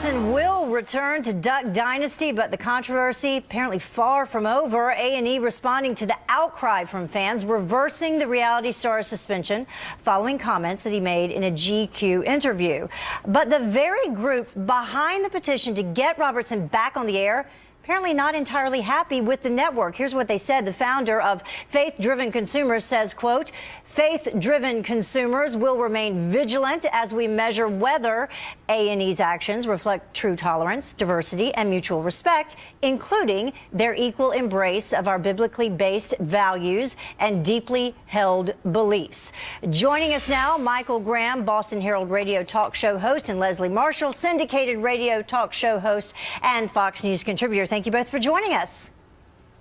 Robertson will return to Duck Dynasty, but the controversy apparently far from over. A&E responding to the outcry from fans, reversing the reality star's suspension following comments that he made in a GQ interview. But the very group behind the petition to get Robertson back on the air apparently not entirely happy with the network. Here's what they said. The founder of Faith-Driven Consumers says, quote, "Faith-driven consumers will remain vigilant as we measure whether A&E's actions reflect true tolerance, diversity, and mutual respect, including their equal embrace of our biblically based values and deeply held beliefs." Joining us now, Michael Graham, Boston Herald radio talk show host, and Leslie Marshall, syndicated radio talk show host and Fox News contributor. Thank you both for joining us.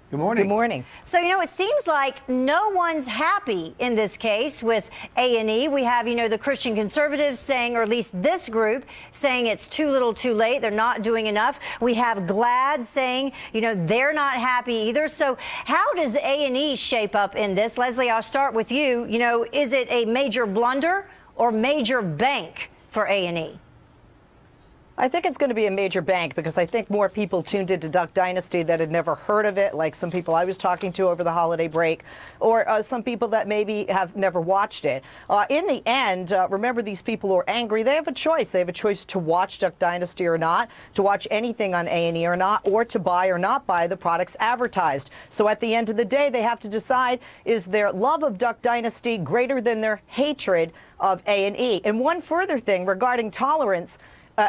Good morning. Good morning. So, it seems like no one's happy in this case with A&E. We have, the Christian conservatives saying, or at least this group, saying it's too little too late. They're not doing enough. We have GLAAD saying, they're not happy either. So how does A&E shape up in this? Leslie, I'll start with you. Is it a major blunder or major bank for A&E? I think it's going to be a major bank because I think more people tuned into Duck Dynasty that had never heard of it, like some people I was talking to over the holiday break, or some people that maybe have never watched it. In the end, remember, these people who are angry, they have a choice. They have a choice to watch Duck Dynasty or not, to watch anything on A&E or not, or to buy or not buy the products advertised. So at the end of the day, they have to decide, is their love of Duck Dynasty greater than their hatred of A&E? And one further thing regarding tolerance,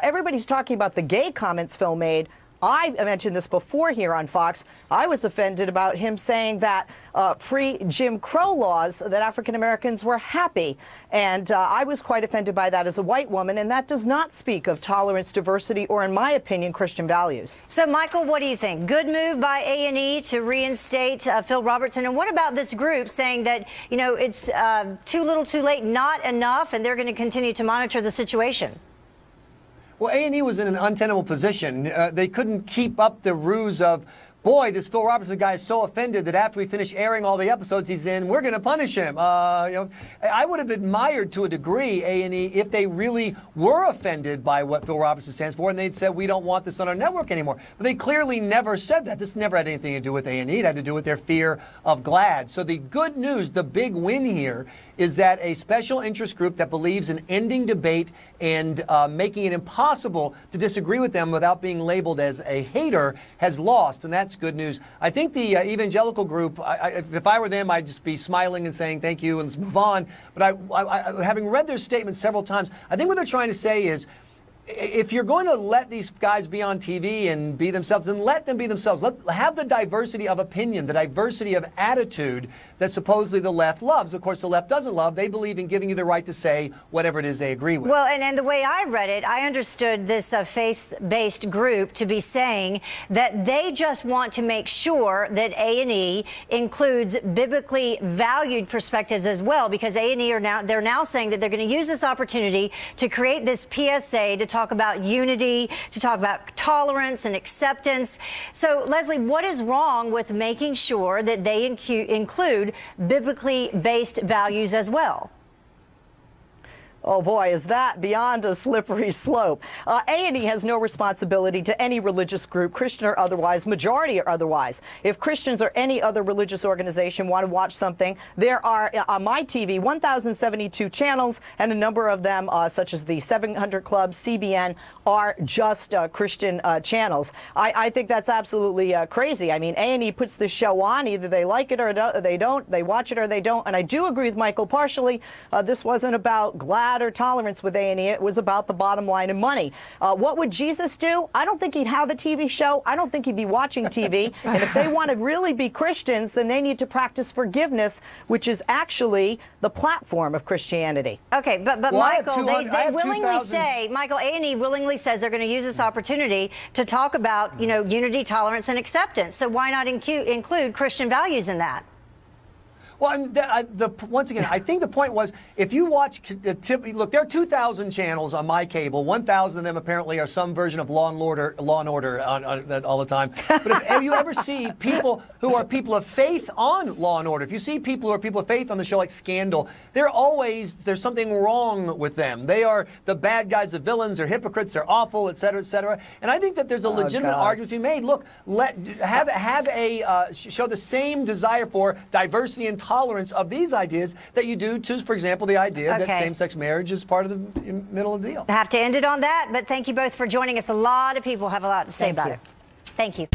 everybody's talking about the gay comments Phil made. I mentioned this before here on Fox. I was offended about him saying that pre-Jim Crow laws that African Americans were happy. And I was quite offended by that as a white woman. And that does not speak of tolerance, diversity, or, in my opinion, Christian values. So, Michael, what do you think? Good move by A&E to reinstate Phil Robertson. And what about this group saying that, it's too little too late, not enough, and they're going to continue to monitor the situation? Well, A&E was in an untenable position. They couldn't keep up the ruse of, boy, this Phil Robertson guy is so offended that after we finish airing all the episodes he's in, we're going to punish him. I would have admired to a degree A&E if they really were offended by what Phil Robertson stands for, and they'd said, we don't want this on our network anymore. But they clearly never said that. This never had anything to do with A&E. It had to do with their fear of GLAAD. So the good news, the big win here, is that a special interest group that believes in ending debate and making it impossible to disagree with them without being labeled as a hater has lost, and that's good news. I think the evangelical group, if I were them, I'd just be smiling and saying thank you and let's move on. But having read their statement several times, I think what they're trying to say is, if you're going to let these guys be on TV and be themselves, then let them be themselves. Have the diversity of opinion, the diversity of attitude that supposedly the left loves. Of course, the left doesn't love. They believe in giving you the right to say whatever it is they agree with. Well, and the way I read it, I understood this faith-based group to be saying that they just want to make sure that A&E includes biblically valued perspectives as well, because A&E they're now saying that they're going to use this opportunity to create this PSA to talk about unity, to talk about tolerance and acceptance. So, Leslie, what is wrong with making sure that they include biblically based values as well? Oh boy, is that beyond a slippery slope. A&E has no responsibility to any religious group, Christian or otherwise, majority or otherwise. If Christians or any other religious organization want to watch something, there are on my TV 1,072 channels, and a number of them, such as the 700 Club, CBN, are just Christian channels. I think that's absolutely crazy. I mean, A&E puts this show on, either they like it or they don't, they watch it or they don't. And I do agree with Michael partially. This wasn't about GLAAD or tolerance with A&E. It was about the bottom line and money. What would Jesus do? I don't think he'd have a TV show. I don't think he'd be watching TV. And if they want to really be Christians, then they need to practice forgiveness, which is actually the platform of Christianity. Okay, but well, Michael, they willingly say, Michael, A&E willingly says they're going to use this opportunity to talk about, unity, tolerance, and acceptance. So why not include Christian values in that? Well, and once again, I think the point was, if you watch, look, there are 2,000 channels on my cable. 1,000 of them apparently are some version of Law and Order all the time. But if you ever see people who are people of faith on Law and Order, if you see people who are people of faith on the show like Scandal, there's something wrong with them. They are the bad guys, the villains, they're hypocrites, they're awful, et cetera, et cetera. And I think that there's a legitimate argument to be made. Look, show the same desire for diversity and tolerance of these ideas that you do to, for example, the idea that same-sex marriage is part of the middle of the deal. I have to end it on that, but thank you both for joining us. A lot of people have a lot to say about it. Thank you.